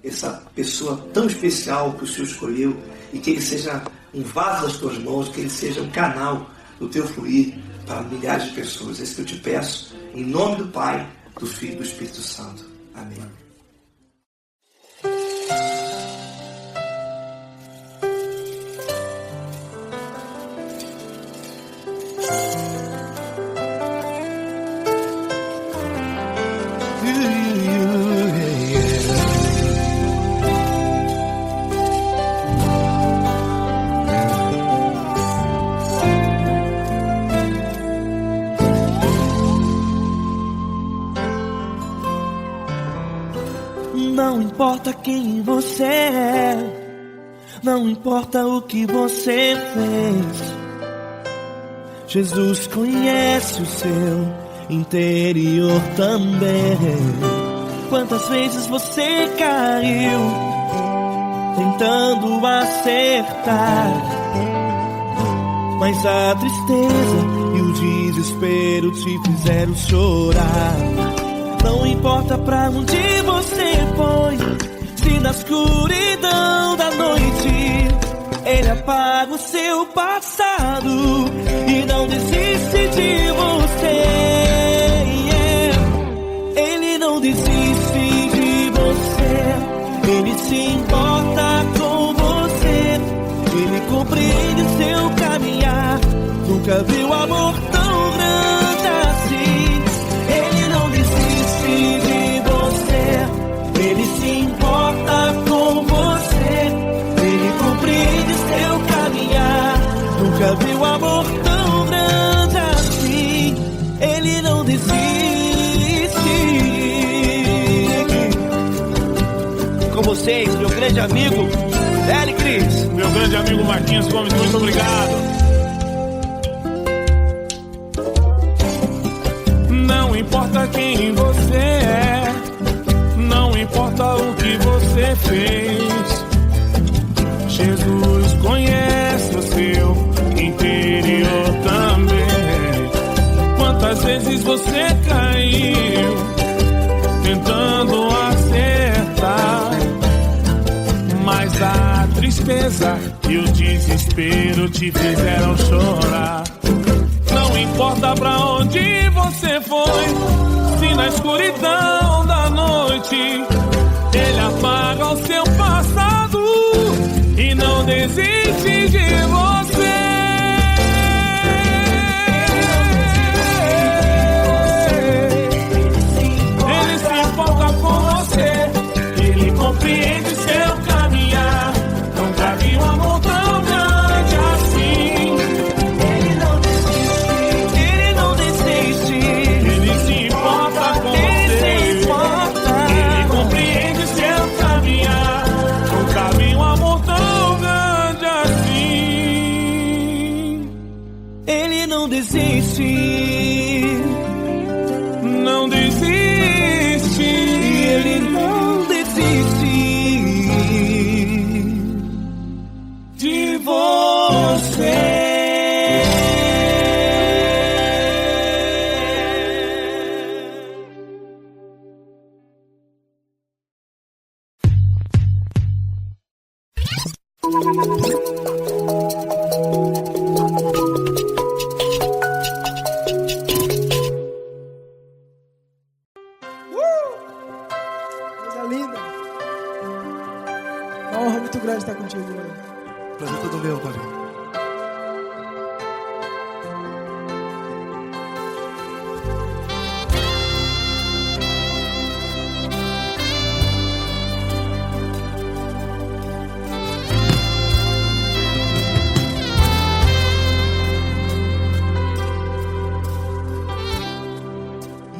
essa pessoa tão especial que o Senhor escolheu, e que ele seja um vaso das tuas mãos, que ele seja um canal do teu fluir para milhares de pessoas. É isso que eu te peço, em nome do Pai, do Filho e do Espírito Santo. Amém. Não importa quem você é, não importa o que você fez, Jesus conhece o seu interior também. Quantas vezes você caiu tentando acertar, mas a tristeza e o desespero te fizeram chorar. Não importa pra onde você foi, se na escuridão da noite Ele apaga o seu passado e não desiste de você. Ele não desiste de você, Ele se importa com você, Ele compreende seu caminhar. Nunca viu amor tão grande assim. Ele não desiste de você, Ele se importa com você, Ele compreende seu caminhar. Nunca viu amor tão grande assim. Ele não desiste. Com vocês, meu grande amigo L. Cris, meu grande amigo Marquinhos Gomes, muito obrigado. Não importa quem você é, não importa o que você fez, Jesus conhece o seu interior também. Quantas vezes você caiu tentando acertar, mas a tristeza e o desespero te fizeram chorar. Não importa pra onde você foi, se na escuridão da noite Ele apaga o seu passado e não desiste de você. Ele se importa com você, Ele compreende seu caminhar. Nunca vi um amor tão grande assim. Não desiste, não desiste, Ele não desiste de você.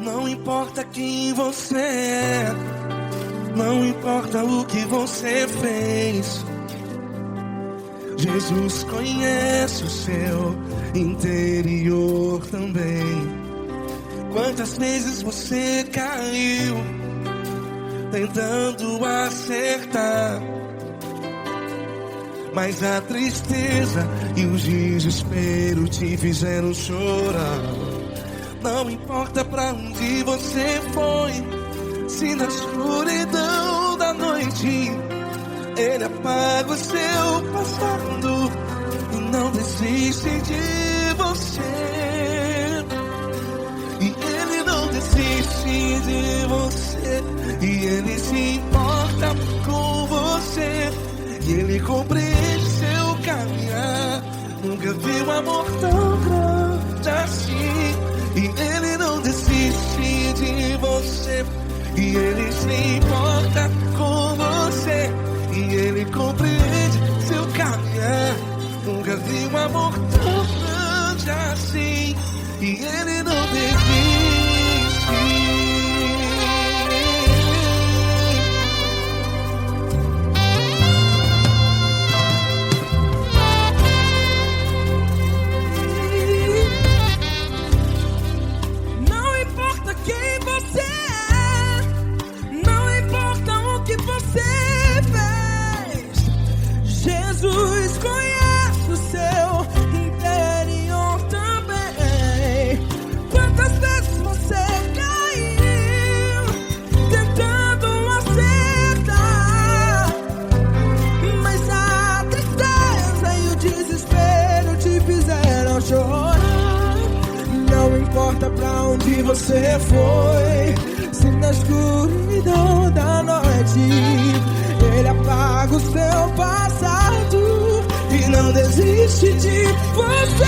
Não importa quem você é, não importa o que você fez, Jesus conhece o seu interior também. Quantas vezes você caiu tentando acertar, mas a tristeza e o desespero te fizeram chorar. Não importa pra onde você foi, se na escuridão da da noite. Ele apaga o seu passado e não desiste de você. E ele não desiste de você. E ele se importa com você. E ele compreende seu caminhar. Nunca vi um amor tão grande assim. E ele não desiste de você. E ele se importa com você. E ele compreende seu caminhar. Nunca vi um amor tão grande assim. E ele não desiste. Jesus conhece o seu interior também. Quantas vezes você caiu tentando acertar, mas a tristeza e o desespero te fizeram chorar. Não importa pra onde você foi, se na escuridão da noite ele apaga o seu passado e não desiste de você.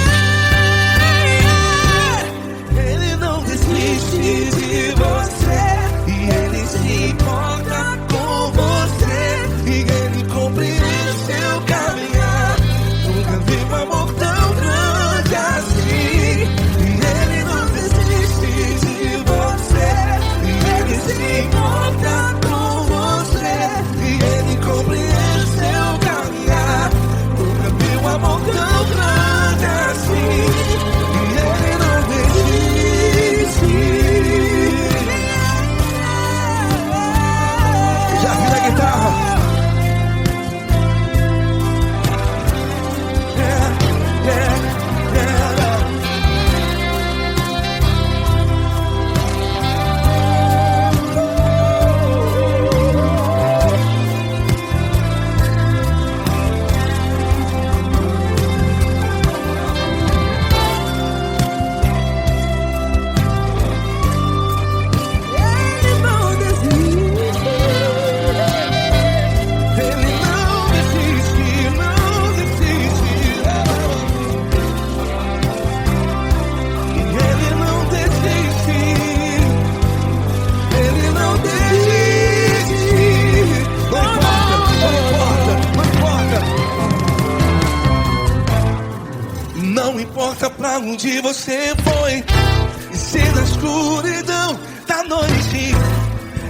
Ele não desiste de você. E ele se importa com você. E ele compreende seu caminhar. Nunca vi um amor tão grande assim. E ele não desiste de você. E ele se importa com você. E ele compreende seu caminhar. Nunca vi um amor tão grande assim. E ele não desiste. Já vira a guitarra. Não importa pra onde você foi, e se na escuridão da noite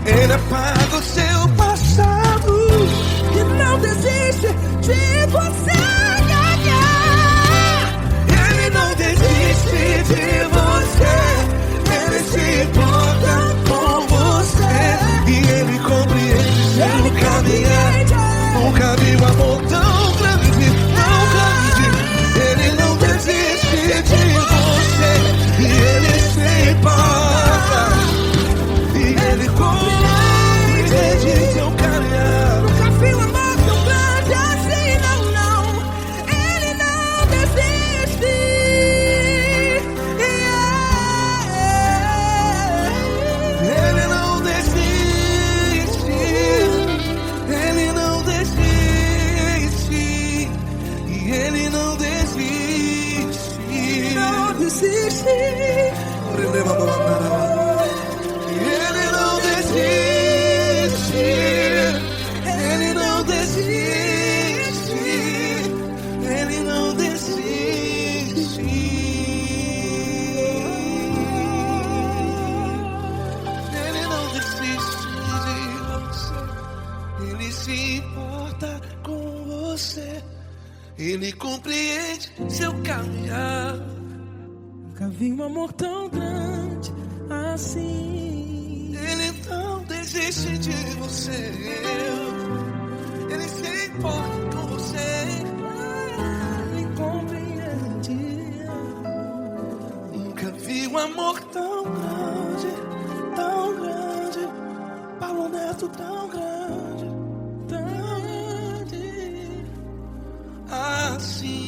ele apaga o seu passado E não desiste de você. Ele não desiste de você. Ele se importa com você. E ele compreende seu caminhar. Nunca vi um amor tão grande, tão grande. Ele não desiste de você. E ele se importa. E ele compreende seu caminhar. Nunca vi um amor tão grande assim, não, não. Ele não desiste. Ele não desiste. Ele não desiste. E ele não desiste. Não desiste. Ele não desiste. Ele não desiste. Ele não desiste. Ele não desiste de você. Ele se importa com você. Ele compreende seu caminhar. Nunca vi um amor tão grande assim. Ele não desiste de você. Ele se importa com você. Ele compreende. Nunca vi um amor tão grande, Paulo Neto tão grande. assim.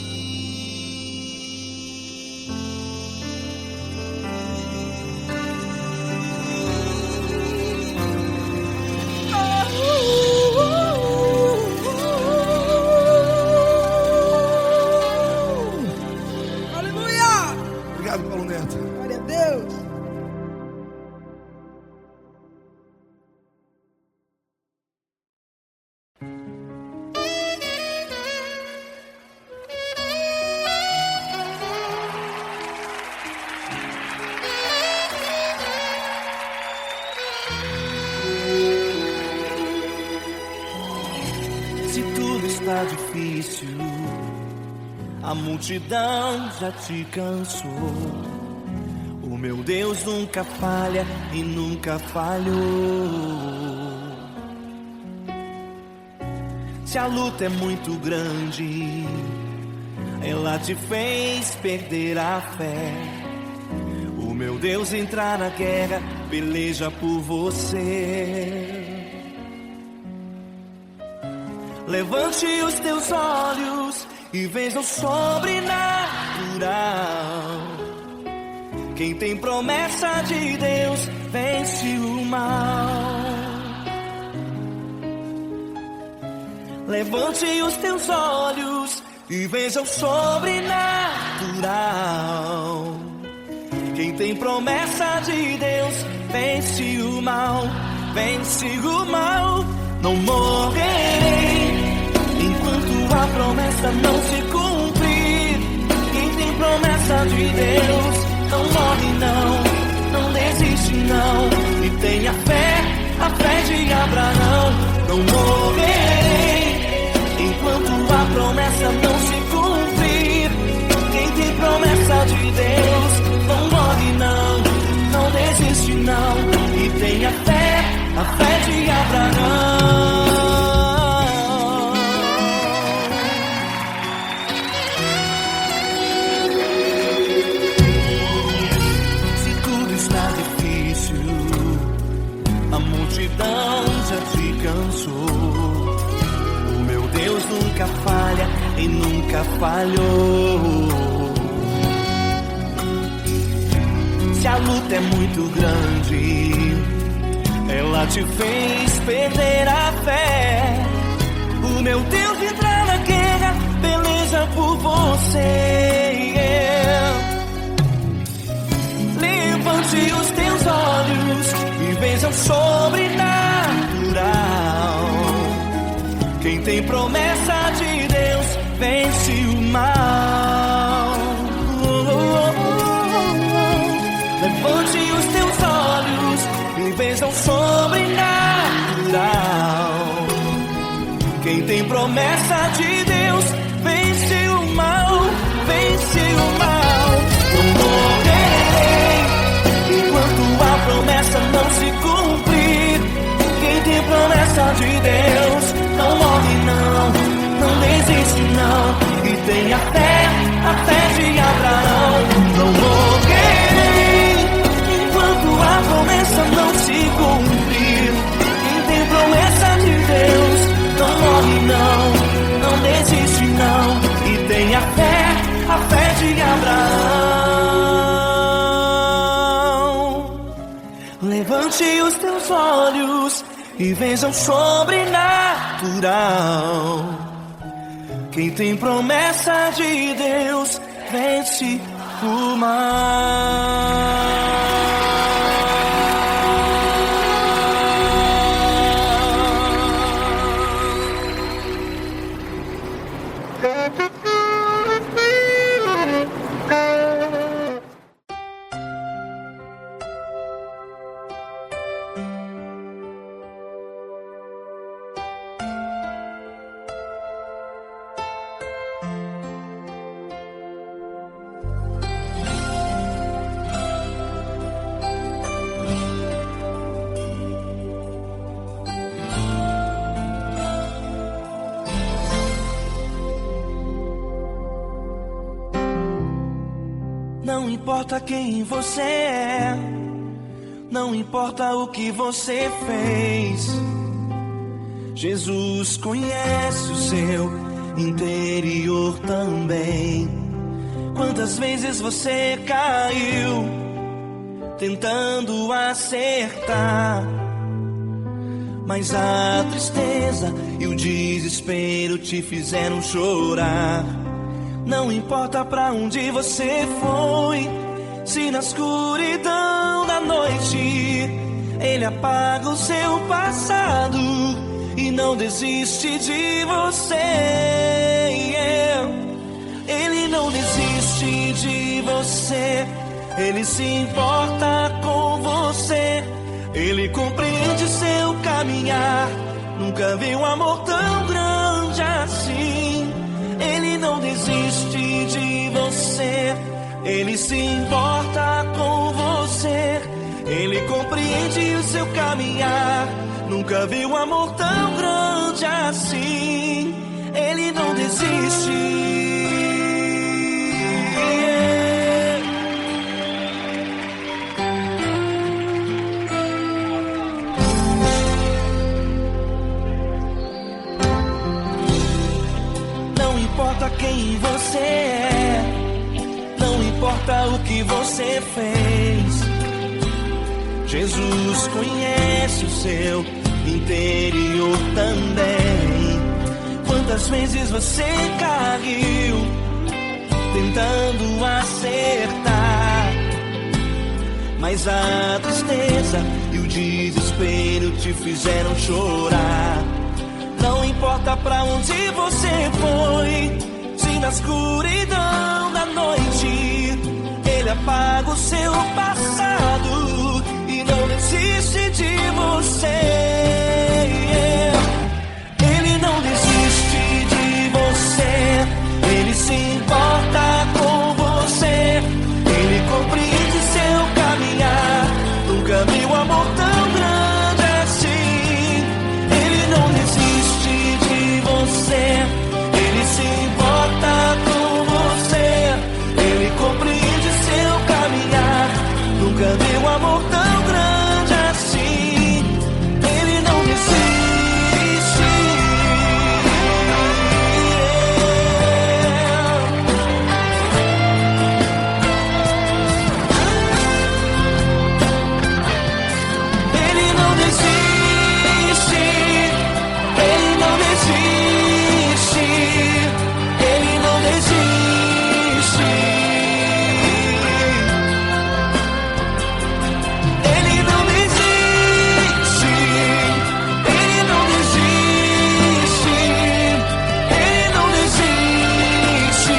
Aleluia! Obrigado, Paulo Neto. Glória a Deus. Se tudo está difícil, a multidão já te cansou. O meu Deus nunca falha e nunca falhou. Se a luta é muito grande, ela te fez perder a fé. O meu Deus entrar na guerra, peleja por você. Levante os teus olhos e veja o sobrenatural. Quem tem promessa de Deus vence o mal. Levante os teus olhos e veja o sobrenatural. Quem tem promessa de Deus vence o mal, vence o mal. Não morrerei enquanto a promessa não se cumprir. Quem tem promessa de Deus não morre não desiste não. E tenha fé, a fé de Abraão. Não morrerei enquanto a promessa não se cumprir. Quem tem promessa de Deus não morre não desiste não. E tenha fé, a fé de Abraão. Se tudo está difícil, a multidão já te cansou. O meu Deus nunca falha e nunca falhou. Se a luta é muito grande, ela te fez perder a fé. O meu Deus entrar na guerra, peleja por você. Levante os teus olhos e veja o sobrenatural. Quem tem promessa de Deus vence o mal. Levante os teus olhos e veja o sobrenatural. Quem tem promessa de Deus vence o mal, vence o mal. Não morrerei enquanto a promessa não se cumprir. Quem tem promessa de Deus não morre não desiste não. E tenha fé, a fé de Abraão. Não morrerei enquanto a promessa não se cumprir. Quem tem promessa de Deus não morre não desiste não. E tenha fé, a fé de Abraão. Levante os teus olhos e veja o sobrenatural. Quem tem promessa de Deus vence o mal. Não importa quem você é, não importa o que você fez, Jesus conhece o seu interior também. Quantas vezes você caiu tentando acertar, mas a tristeza e o desespero te fizeram chorar. Não importa pra onde você foi, se na escuridão da noite Ele apaga o seu passado e não desiste de você. Ele não desiste de você, Ele se importa com você. Ele compreende seu caminhar, nunca vi um amor tão grande assim. Ele não desiste de você, Ele se importa com você. Ele compreende o seu caminhar, nunca vi um amor tão grande assim. Ele não desiste. Não importa quem você é, não importa o que você fez, Jesus conhece o seu interior também. Quantas vezes você caiu tentando acertar, mas a tristeza e o desespero te fizeram chorar. Não importa pra onde você foi, se na escuridão da noite Ele apaga o seu passado e não desiste de você. Ele não desiste de você, Ele se importa com você. Ele compreende seu caminhar, nunca vi um amor tão grande assim. Ele não desiste de você, Ele se importa com você. Ele compreende seu caminhar, nunca vi um amor tão grande assim. Ele não desiste. Ele não desiste. Ele não desiste. Ele não desiste. Ele não desiste. Ele não desiste. Ele não desiste.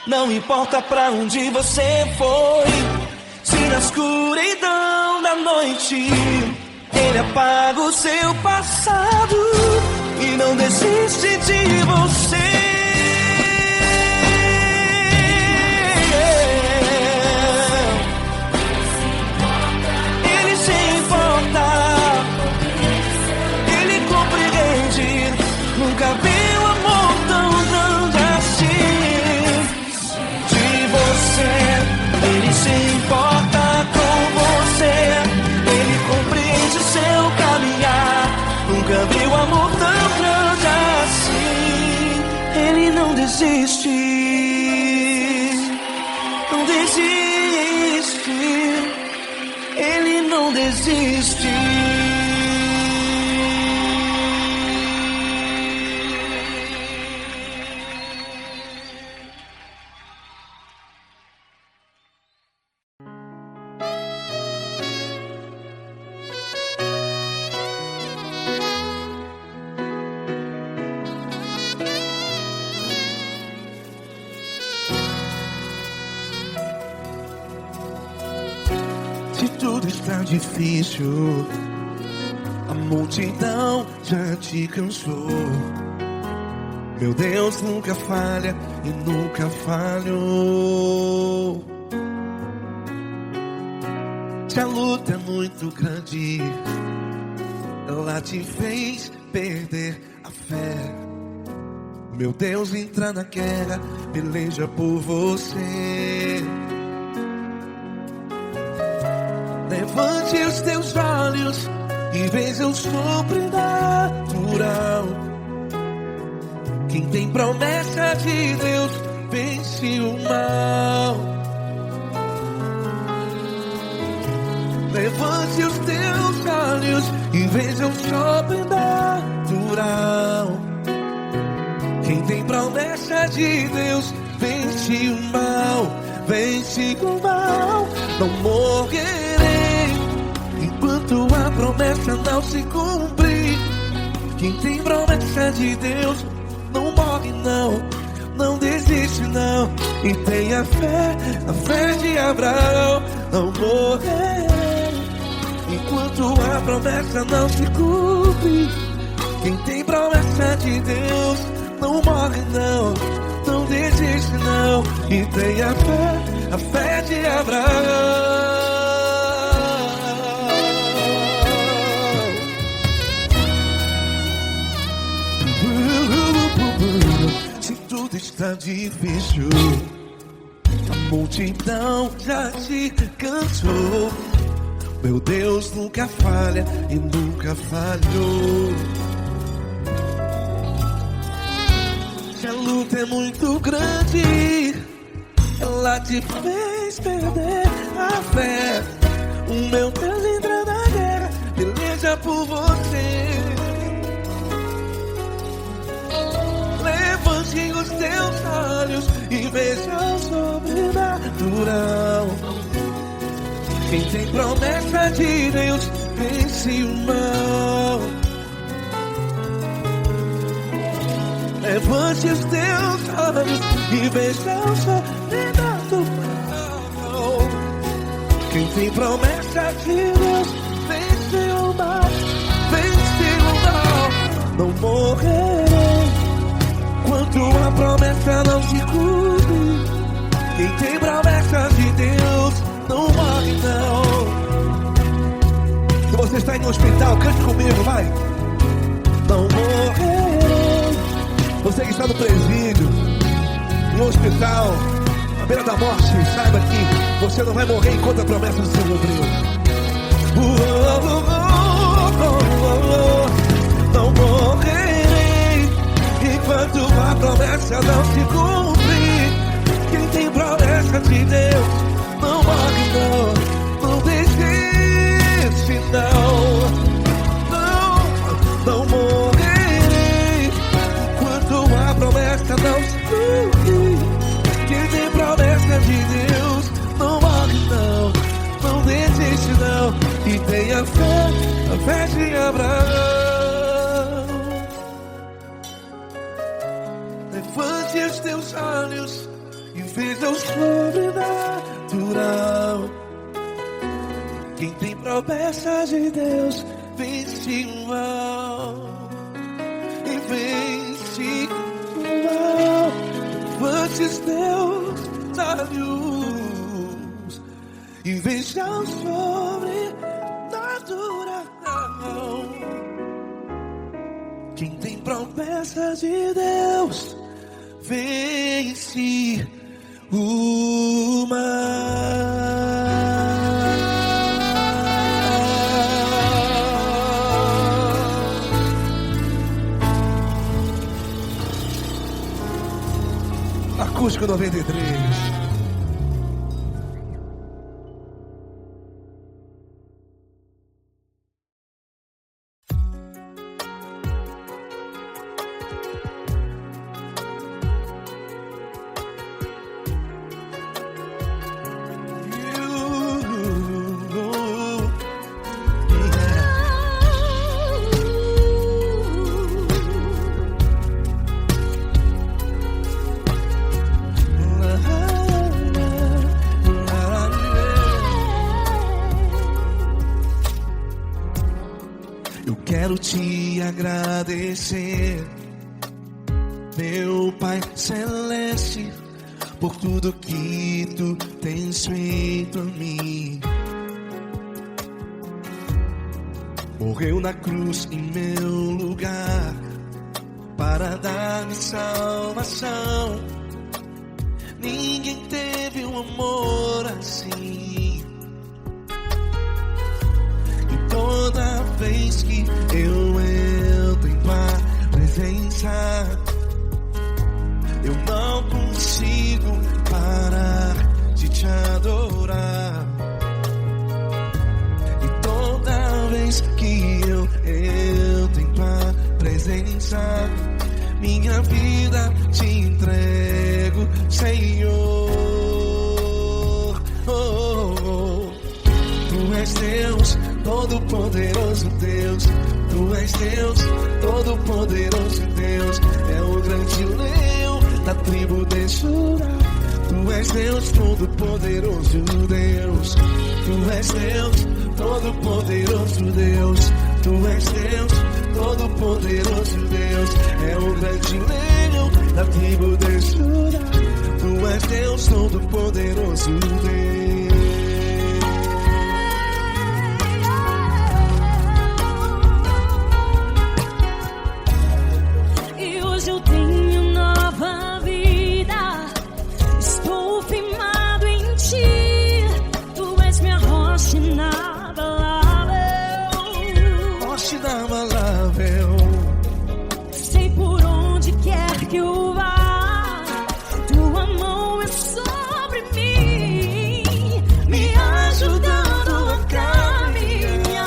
Não importa pra onde você foi, se na escuridão da noite Ele apaga o seu passado e não desiste de você. Ele se importa, Ele compreende, nunca vi um amor tão grande assim. De você, Ele se importa com você. Ele compreende seu caminhar, nunca vi um amor tão grande assim. Ele não desiste, não desiste. Ele não desiste. Se tudo está difícil, a multidão já te cansou. Meu Deus nunca falha e nunca falhou. Se a luta é muito grande, ela te fez perder a fé. Meu Deus entra na guerra, peleja por você. Levante os teus olhos e veja o sobrenatural. Quem tem promessa de Deus vence o mal. Levante os teus olhos e veja o sobrenatural. Quem tem promessa de Deus vence o mal. Vence o mal. Não morrerei enquanto a promessa não se cumprir. Quem tem promessa de Deus não morre não, não desiste não. E tenha fé, a fé de Abraão. Não morrerei enquanto a promessa não se cumpre. Quem tem promessa de Deus não morre não, não desiste não. E tenha fé, a fé de Abraão. Se tudo está difícil, a multidão já te cansou. Meu Deus nunca falha e nunca falhou. Se a luta é muito grande, ela te fez perder a fé. O meu Deus entra na guerra, peleja por você. Levante os teus olhos e veja o sobrenatural. Quem tem promessa de Deus vence o mal. Levante os teus olhos e veja o sobrenatural. Quem tem promessa de Deus vence o mal. Vence o mal. Não morrerei enquanto a promessa não se cumpre. Quem tem promessa de Deus não morre não. Se você está em um hospital, cante comigo, vai. Não morrerei. Você que está no presídio, em um hospital, à beira da morte, saiba que você não vai morrer enquanto a promessa não se cumpriu. Não morrerei enquanto a promessa não se cumprir. Quem tem promessa de Deus não morre não, não desiste não. Não morrerei enquanto a promessa não se cumprir. Quem tem promessa de Deus não morre não, não desiste não. E tenha fé, a fé de Abraão. Levante os teus olhos e veja o sobrenatural. Quem tem promessa de Deus vence o mal. E vence o mal. Levante os teus olhos e veja o sobrenatural. Quem tem promessa de Deus vence o mal. Acústico 93. Quero te agradecer, meu Pai Celeste, por tudo que tu tens feito a mim. Morreu na cruz em meu lugar para dar-me salvação. Ninguém teve um amor assim. vez que eu entro em tua presença, eu não consigo parar de te adorar. E toda vez que eu entro em tua presença, minha vida te entrego, Senhor. Tu és Deus, todo-poderoso Deus. Tu és Deus, todo-poderoso Deus. É o grande leão da tribo de Judá. Tu és Deus, todo-poderoso Deus. Tu és Deus, todo-poderoso Deus. Tu és Deus, todo-poderoso Deus. É o grande leão da tribo de Judá. Tu és Deus, todo-poderoso Deus. Sei por onde quer que eu vá, tua mão é sobre mim, me ajudando a caminhar.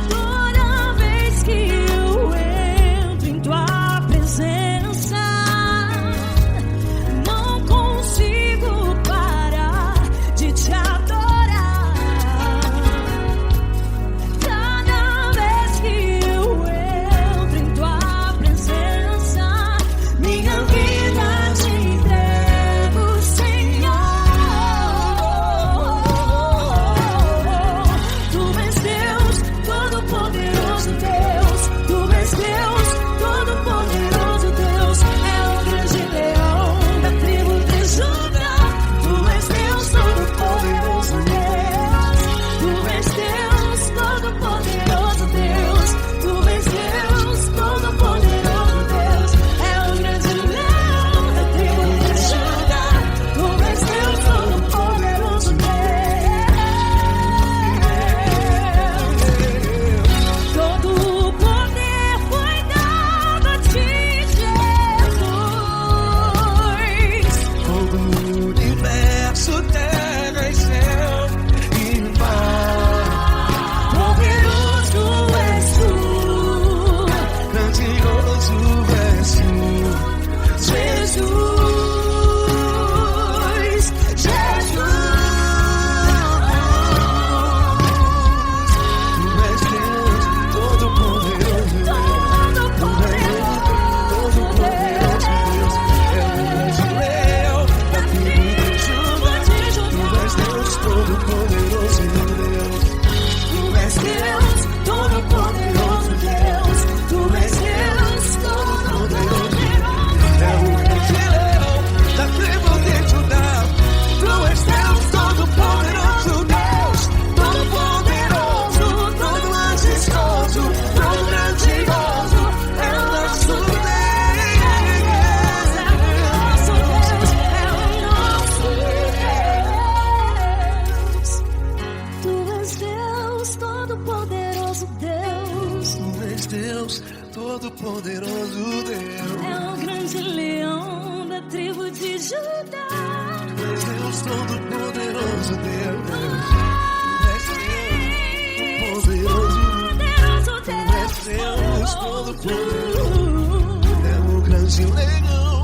Toda vez que eu entro em tua presença, não consigo parar de te adorar. Todo-poderoso Deus. É o grande leão da tribo de Judá. Deus, todo-poderoso Deus. Deus, todo-poderoso. É o grande leão.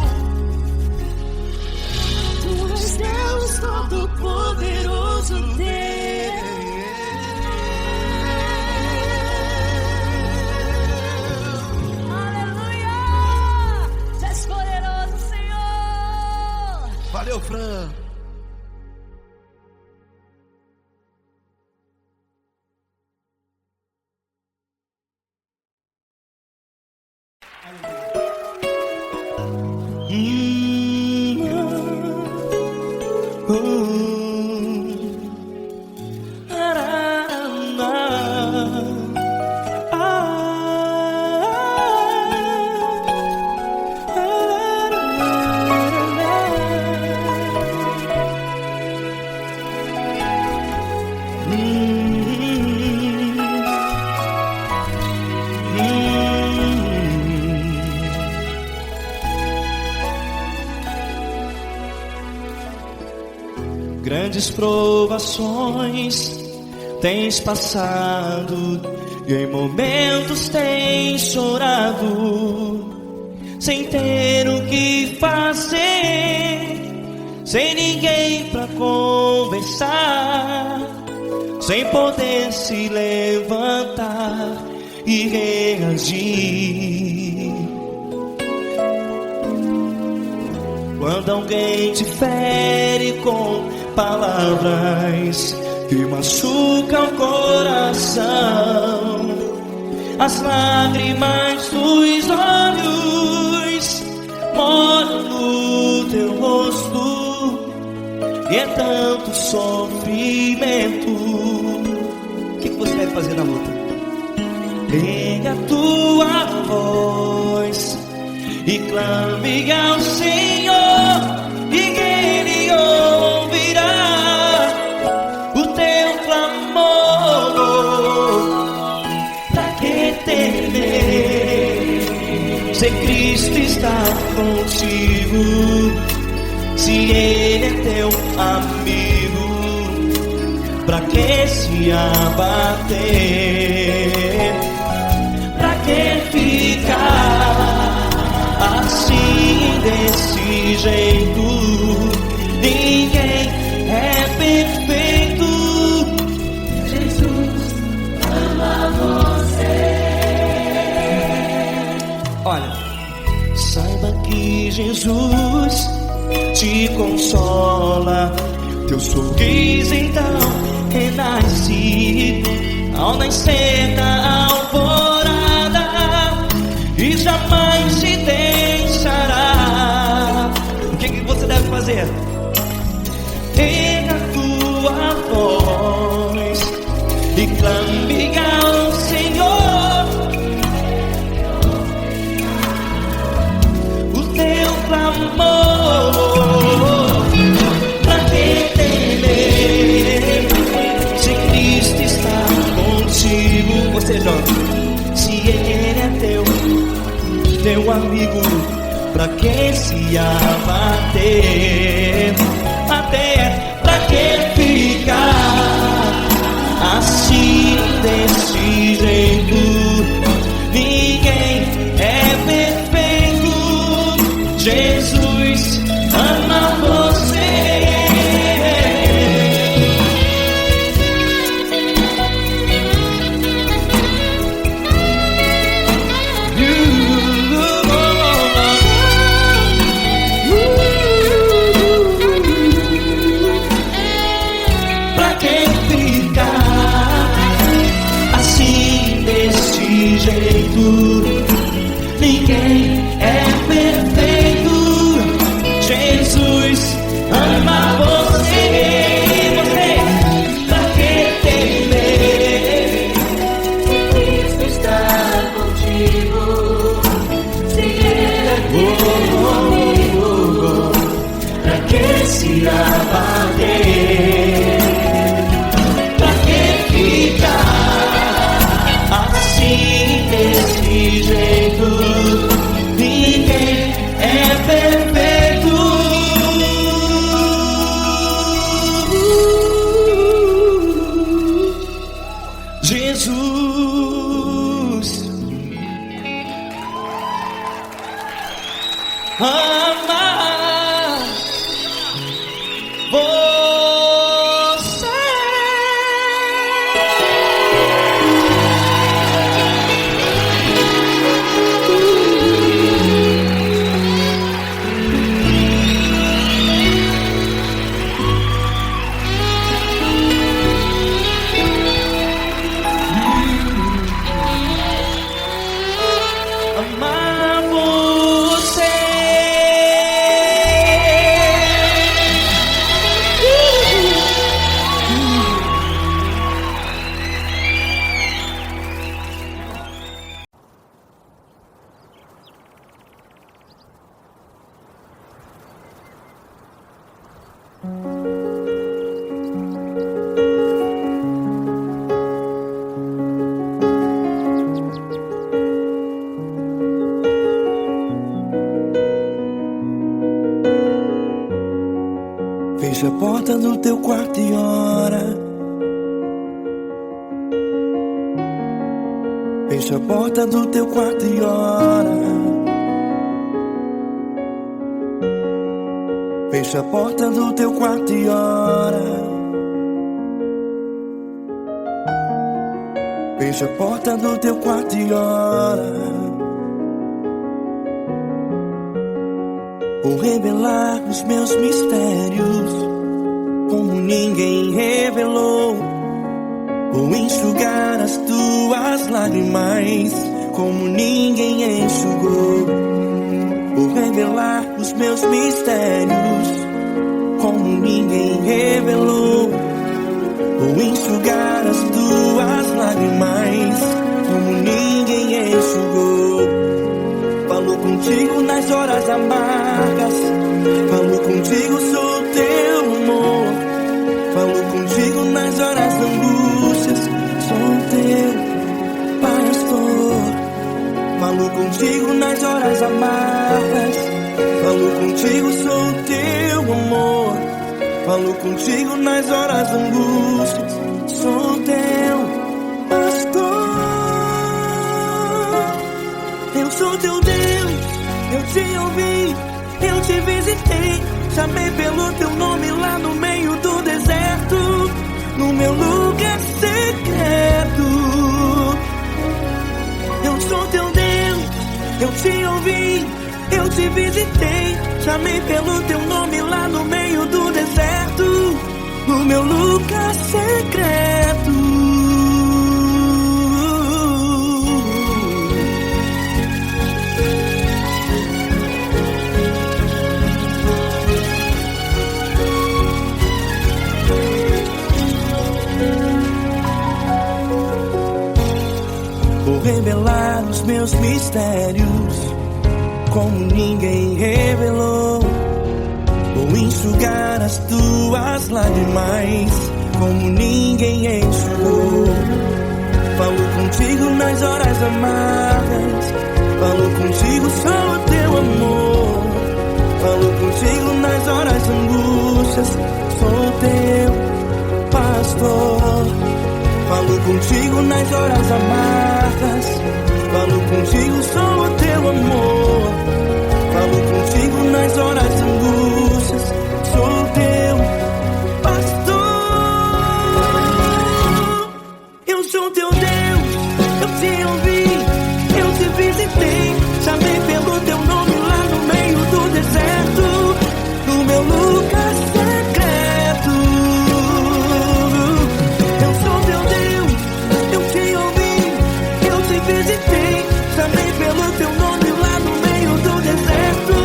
Tu és Deus, todo-poderoso Deus. Valeu, Fran. grandes provações tens passado, e em momentos tens chorado, sem ter o que fazer, sem ninguém pra conversar, sem poder se levantar e reagir. Quando alguém te fere com palavras que machucam o coração, as lágrimas dos olhos molham no teu rosto, e é tanto sofrimento. O que você deve fazer na luta? Pega a tua voz e clame ao Senhor, e Ele ouvirá o teu clamor. Pra que temer, se Cristo está contigo, se Ele é teu amigo? Pra que se abater? Pra que ficar assim, desse jeito? Ninguém é perfeito. Jesus ama você. Olha, saiba que Jesus te consola, teu sorriso então renasce ao nascer da alvorada, e jamais te deixará. O que você deve fazer? Erga a tua voz e clame ao Senhor, o teu clamor. Pra que temer, se Cristo está contigo? Você joga. Se Ele é teu amigo, pra que se abater? Até pra que ficar assim, desse jeito? Ninguém é perfeito. Jesus ama você. Ninguém é perfeito. Jesus ama você. Você, pra que temer? Cristo está contigo. Se Ele é teu amigo, pra que se abater? Pra que ficar assim, desse jeito? Ninguém é perfeito. Jesus ama você. Amar você. Fecha a porta do teu quarto e ora. Fecha a porta do teu quarto e ora. Fecha a porta do teu quarto e ora. Fecha a porta do teu quarto e ora. Vou revelar os meus mistérios como ninguém revelou. Vou enxugar as tuas lágrimas como ninguém enxugou. Vou revelar os meus mistérios como ninguém revelou. Vou enxugar as tuas lágrimas como ninguém enxugou. Falo contigo nas horas amargas, falo contigo, sou teu amor. Falo contigo nas horas da angústias, sou teu pastor. Falo contigo nas horas amargas, falo contigo, sou teu amor. Falo contigo nas horas da angústias, sou teu pastor. Eu sou teu Deus, eu te ouvi, eu te visitei. Chamei pelo teu nome lá no meio do deserto, no meu lugar secreto. Eu sou teu Deus, eu te ouvi, eu te visitei. Chamei pelo teu nome lá no meio do deserto, no meu lugar secreto. Vou revelar os meus mistérios como ninguém revelou. Vou enxugar as tuas lágrimas como ninguém enxugou. Falo contigo nas horas amargas, falo contigo, sou teu amor. Falo contigo nas horas angústias, sou teu pastor. Falo contigo nas horas amargas, falo contigo, sou teu amor. Falo contigo nas horas angústias, sou teu pastor. Eu sou teu Deus, eu te ouvi, eu te visitei. Chamei pelo teu nome lá no meio do deserto, no meu lugar secreto. Eu sou teu Deus, eu te ouvi, eu te visitei. Chamei pelo teu nome lá no meio do deserto,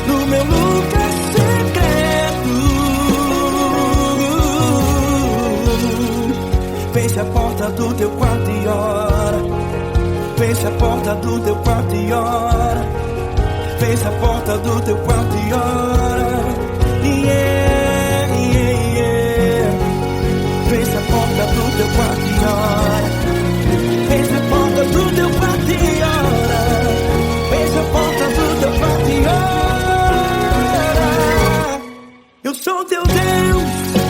no meu lugar secreto. Fecha a porta do teu quarto e ora. Fecha a porta do teu quarto e ora. Fecha a porta do teu quarto e ora. Yeah, yeah, yeah. Fecha a porta do teu quarto e ora. Fecha a porta do teu quarto e ora. Fecha a porta do teu quarto e ora. Eu sou teu Deus,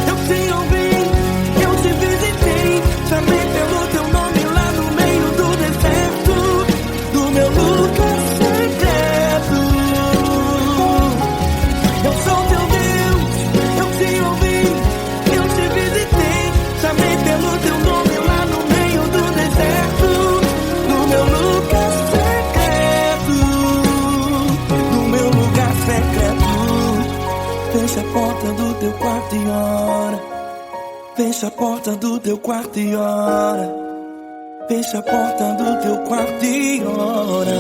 eu te ouvi, eu te visitei. Chamei pelo teu nome lá no meio do deserto, do meu lugar secreto. Eu sou teu Deus, eu te ouvi, eu te visitei. Chamei pelo teu nome lá no meio do deserto, no meu lugar secreto, no meu lugar secreto. Fecha a porta do teu quarto e ora. Fecha a porta do teu quarto e ora. Fecha a porta do teu quarto e ora.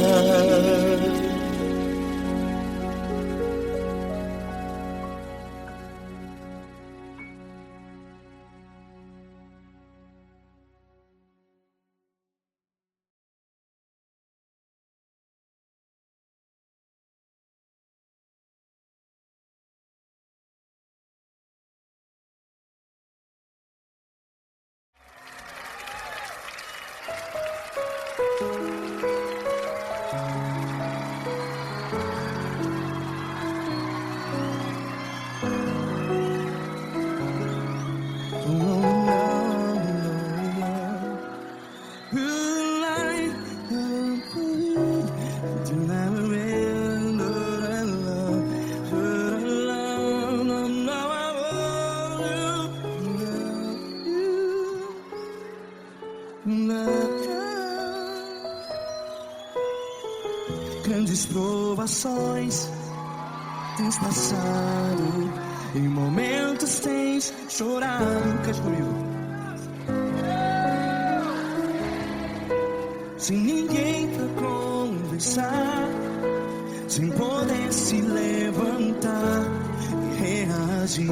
Grandes provações tens passado, em momentos tens chorado. Cante comigo. Sem ninguém pra conversar, sem poder se levantar e reagir.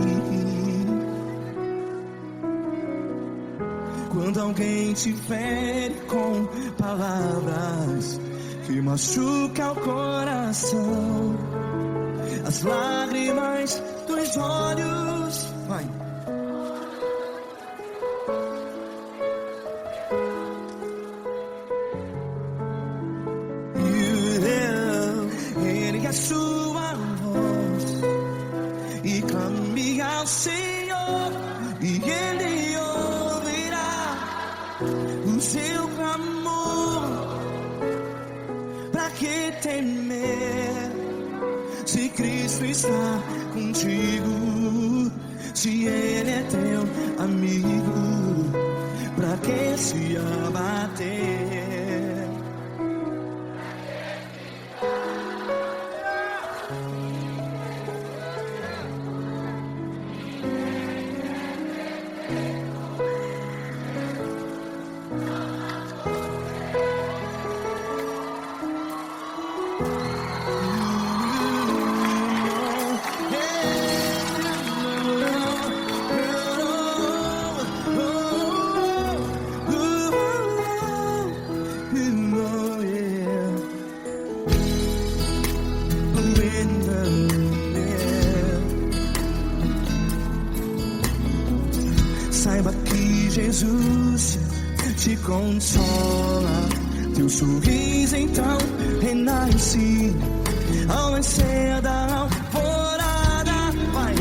Quando alguém te fere com palavras que machuca o coração, as lágrimas dos olhos, vai. Ergue a sua voz e clame ao Senhor, e Ele ouvirá o seu clamor. Pra que temer, se Cristo está contigo? Se Ele é teu amigo, pra que se abater? Saiba que Jesus te consola, teu sorriso então renasce ao nascer da alvorada. Vai.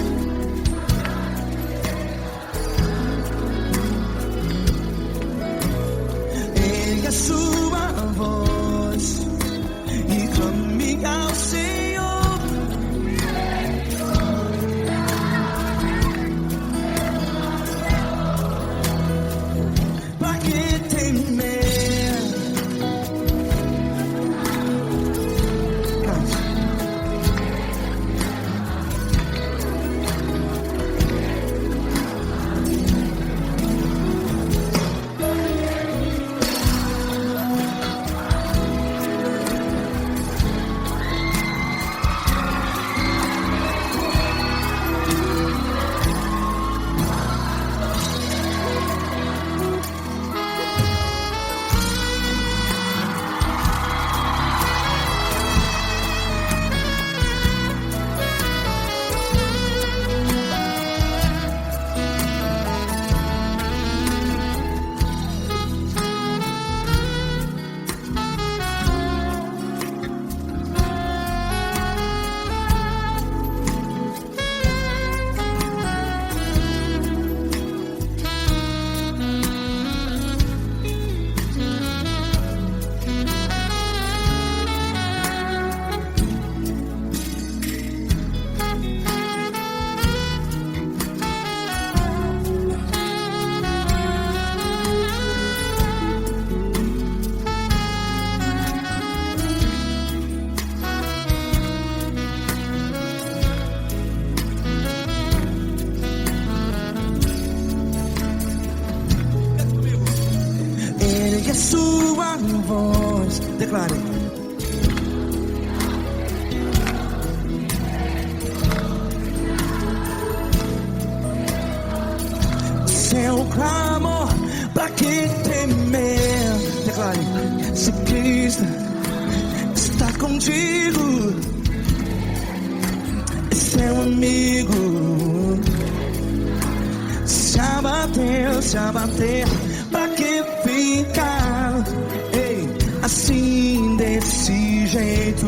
Ergue a sua voz e clame ao Senhor. Ergue a sua voz, declare. Seu clamor, pra que temer? Declare. Se Cristo está contigo, é seu amigo. Se abater, pra que ficar assim desse jeito?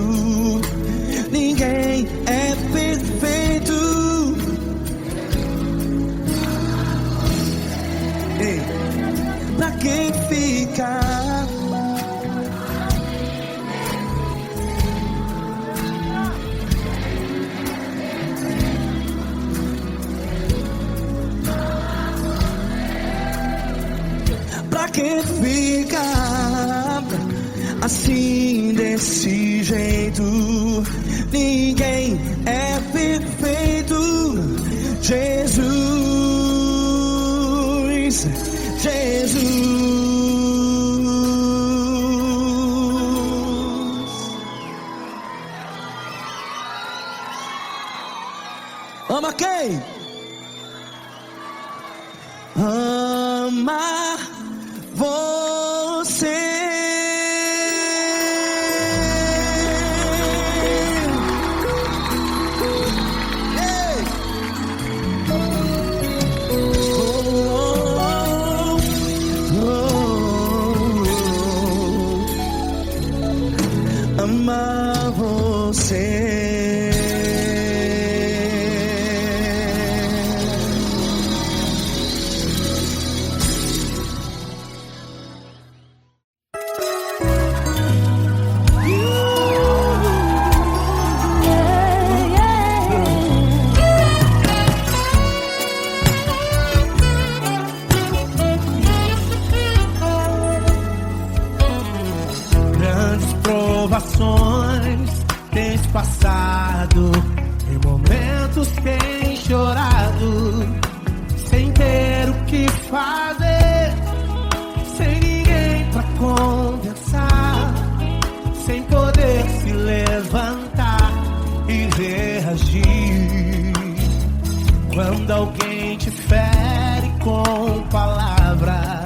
Ninguém é perfeito. Pra que ficar Ama quem? Ama você. Ei! Amar você. Provações tens passado, em momentos tens chorado, sem ter o que fazer, sem ninguém pra conversar, sem poder se levantar e reagir. Quando alguém te fere com palavras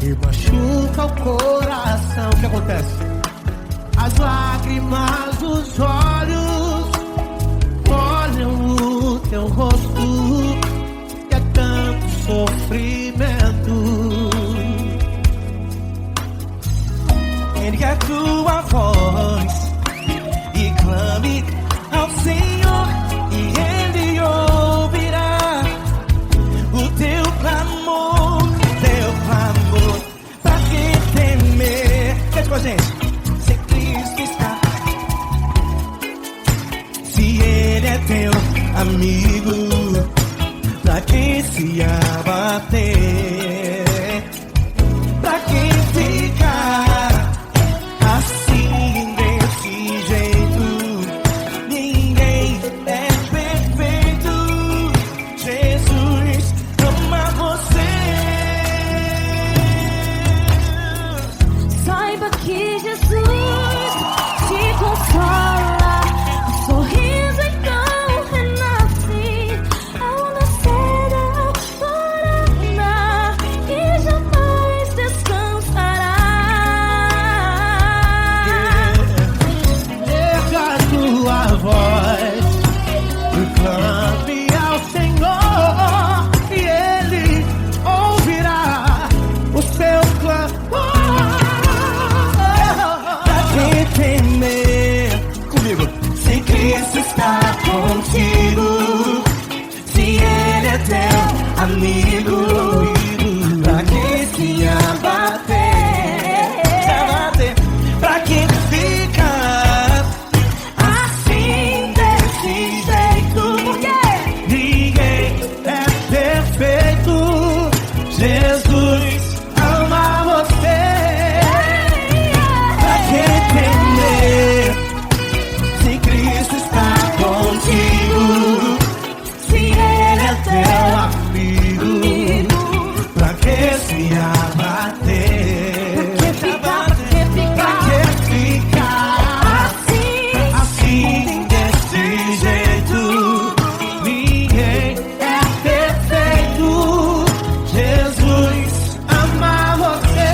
e machuca o coração, o que acontece? As lágrimas dos olhos molham o teu rosto, e é tanto sofrimento. Ergue a tua voz e clame ao Senhor, e Ele ouvirá o teu clamor, pra que temer? Cante com a gente. Ele é teu amigo, pra quem se abater, pra quem ficar assim desse jeito. Ninguém é perfeito, Jesus ama você. Saiba que Jesus te consola, o sorriso então renasce ao nascer da aurora e jamais descansará. Erga a tua voz e clame ao Senhor, e Ele ouvirá o seu clamor. Pra que temer? Comigo. Se Cristo está contigo, se Ele é teu amigo, pra que se abater, pra que ficar assim desse jeito? Porque ninguém é perfeito, Jesus ama você. Pra que temer? Se Cristo está contigo, se Ele é teu amigo, pra que se abater? Pra que ficar assim desse jeito? Ninguém é perfeito, Jesus ama você.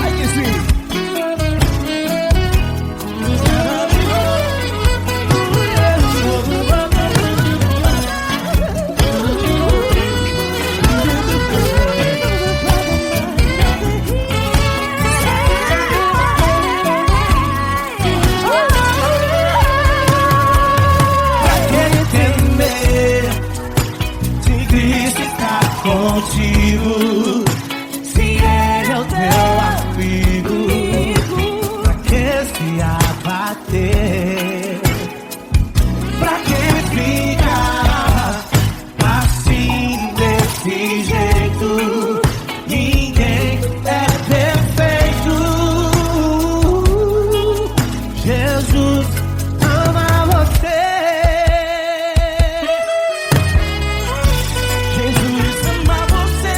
Aí que sim. Pra que temer? Se Cristo está contigo, se Ele é o teu amigo, pra que se abater? Pra que ficar assim desse jeito? Ninguém é perfeito, Jesus ama você. Jesus ama você.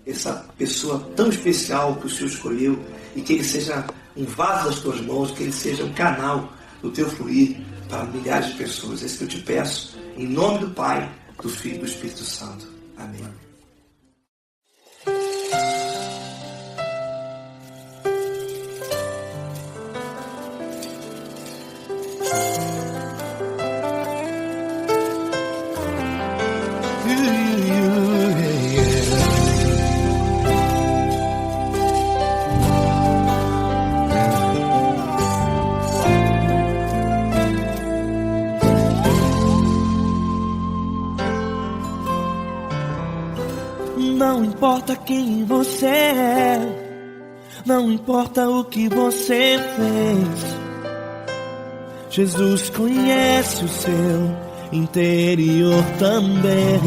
essa pessoa tão especial que o Senhor escolheu e que ele seja um vaso das tuas mãos, que ele seja um canal do teu fluir para milhares de pessoas. É isso que eu te peço, em nome do Pai, do Filho e do Espírito Santo. Amém. Não importa quem você é, não importa o que você fez, Jesus conhece o seu interior também.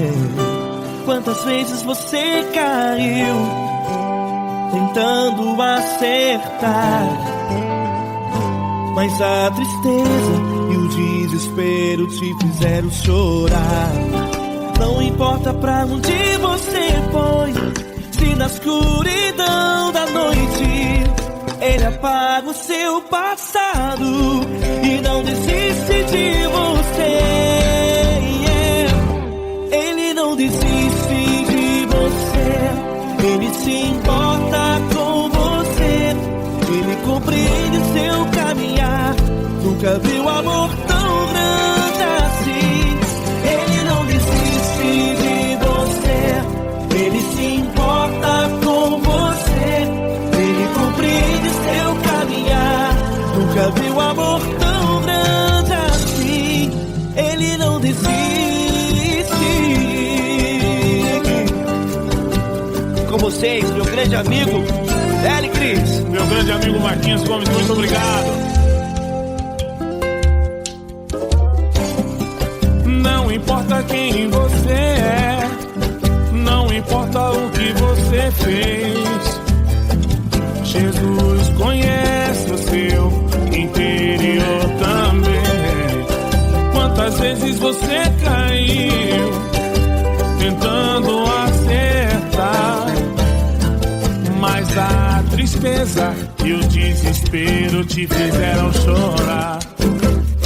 Quantas vezes você caiu tentando acertar, mas a tristeza e o desespero te fizeram chorar. Não importa pra onde você foi, se na escuridão da noite Ele apaga o seu passado e não desiste de você. Ele não desiste de você, Ele se importa com você, Ele compreende seu caminhar. Nunca viu amor tão grande assim. Ele não desiste de você, Ele se importa com você, Ele compreende seu caminhar. Nunca viu amor tão grande assim. Ele não desiste. Com vocês, meu grande amigo L. Cris. Meu grande amigo Marquinhos Gomes, muito obrigado. Não importa quem você é, não importa o que você fez, Jesus conhece o seu interior também. Quantas vezes você caiu tentando acertar, mas a tristeza e o desespero te fizeram chorar.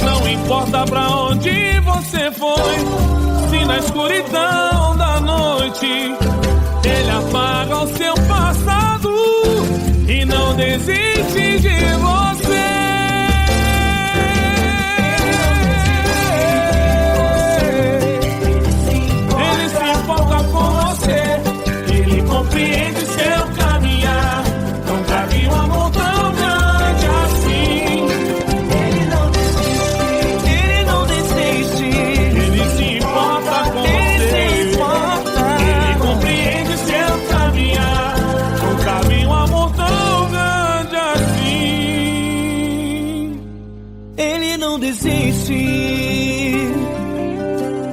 Não importa pra onde você foi, se na escuridão da noite Ele apaga o seu passado e não desiste de você. Ele se importa com você, Ele compreende seu caminhar. Nunca vi um amor tão grande assim. Ele não desiste, Ele se importa com você, Ele compreende seu caminhar. Nunca vi um amor tão grande assim. Ele não desiste,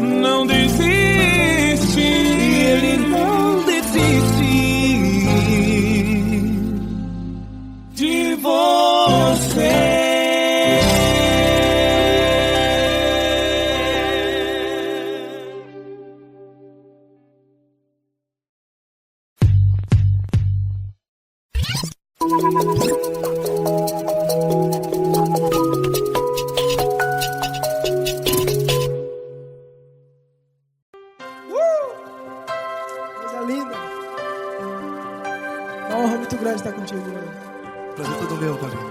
não desiste, Ele não desiste de você. Coisa linda. Uma honra muito grande estar contigo, mano. Prazer todo meu, Paulinho.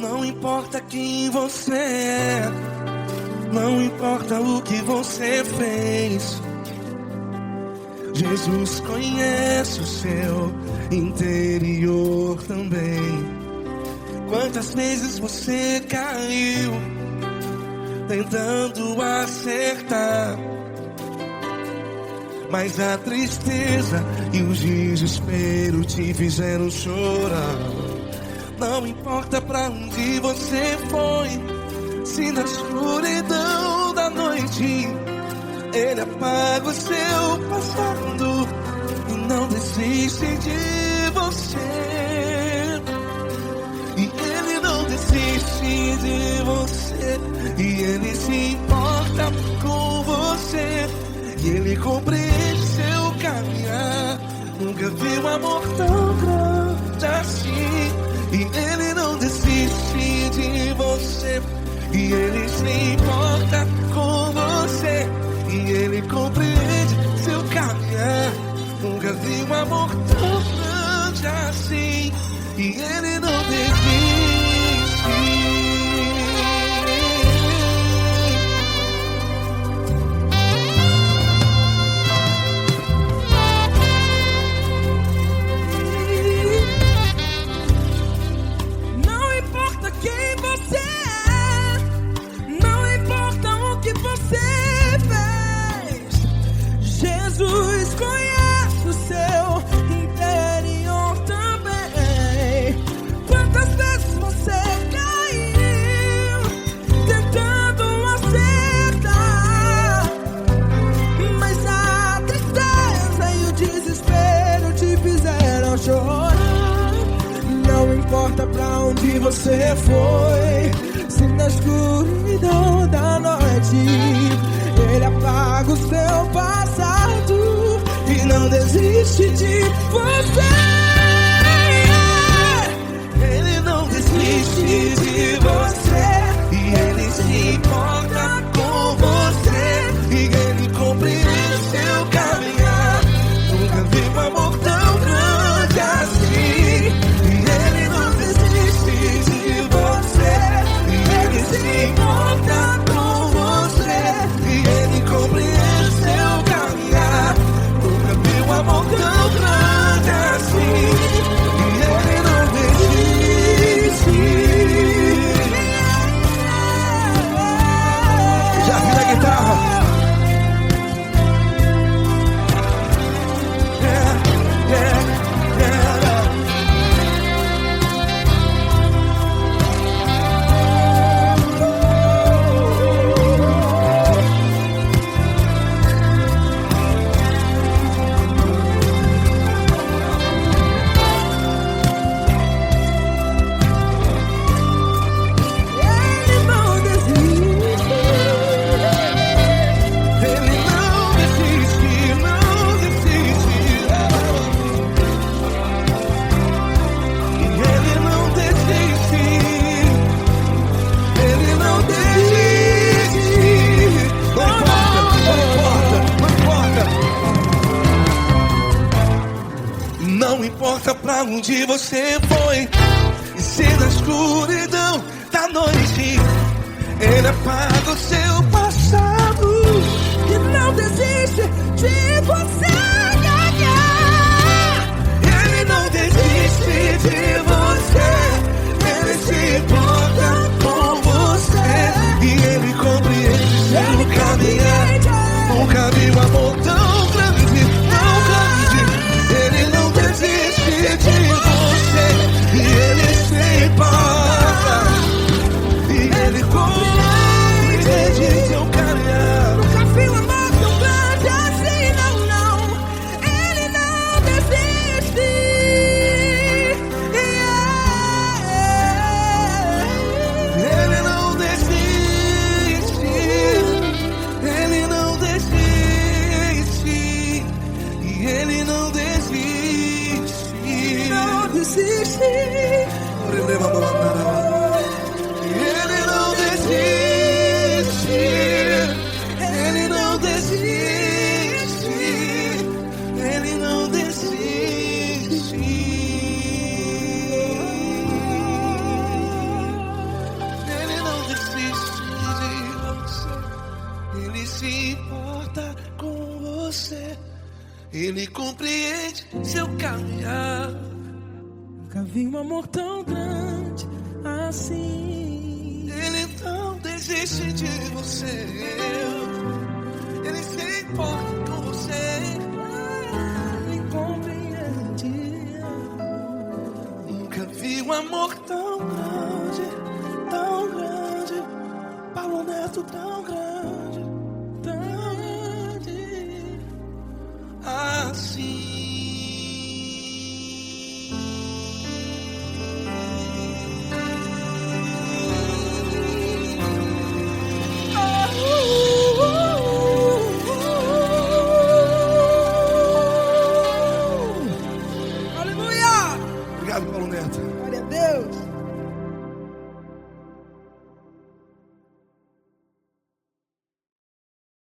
Não importa quem você é, não importa o que você fez, Jesus conhece o seu interior também. Quantas vezes você caiu tentando acertar, mas a tristeza e o desespero te fizeram chorar. Não importa pra onde você foi, se na escuridão da noite Ele apaga o seu passado e não desiste de você. E Ele não desiste de você. E Ele se importa com você. E Ele compreende seu caminhar. Nunca vi um amor tão grande assim. E Ele não desiste de você. E Ele se importa com você. E Ele compreende seu caminhar. Nunca vi um amor tão grande assim. E Ele não desiste. Não importa quem você é, não importa o que você fez, Jesus conhece o seu interior também. Quantas vezes você caiu tentando acertar, mas a tristeza e o desespero te fizeram chorar. Não importa pra onde você foi, se na escuridão da noite Ele apaga o seu passado e não desiste de você. Ele não desiste de você. E Ele se importa com você. E Ele compreende seu caminhar. Nunca vi um amor tão grande assim. E Ele não desiste de você. E Ele se importa com você. E Ele compreende seu caminhar. Nunca vi um amor tão grande assim. E Ele não desiste. Já vi na guitarra. Ele não desiste. Ele não desiste, não desiste. E Ele não desiste. Ele não desiste. Não importa, não importa, não importa. Não importa pra onde você foi, e se na escuridão da noite Ele apaga o seu passado E não desiste de você. Ele não desiste de você. Ele se importa com você. E Ele compreende seu caminhar. Nunca vi um amor tão grande, tão grande. Ele não desiste de você. E Ele se importa. E Ele compreende seu caminhar. Nunca vi um amor tão grande assim, não, não. Ele não desiste. Ele não desiste. Ele não desiste. E Ele não desiste. Não desiste. Ele não desiste. Ele não desiste. Ele não desiste. Ele não desiste de você. Ele se importa com você. Ele compreende seu caminhar. Nunca vi um amor tão grande assim. Ele não desiste de você. Ele se importa com você. Ele compreende. Nunca vi um amor tão grande, tão grande. assim.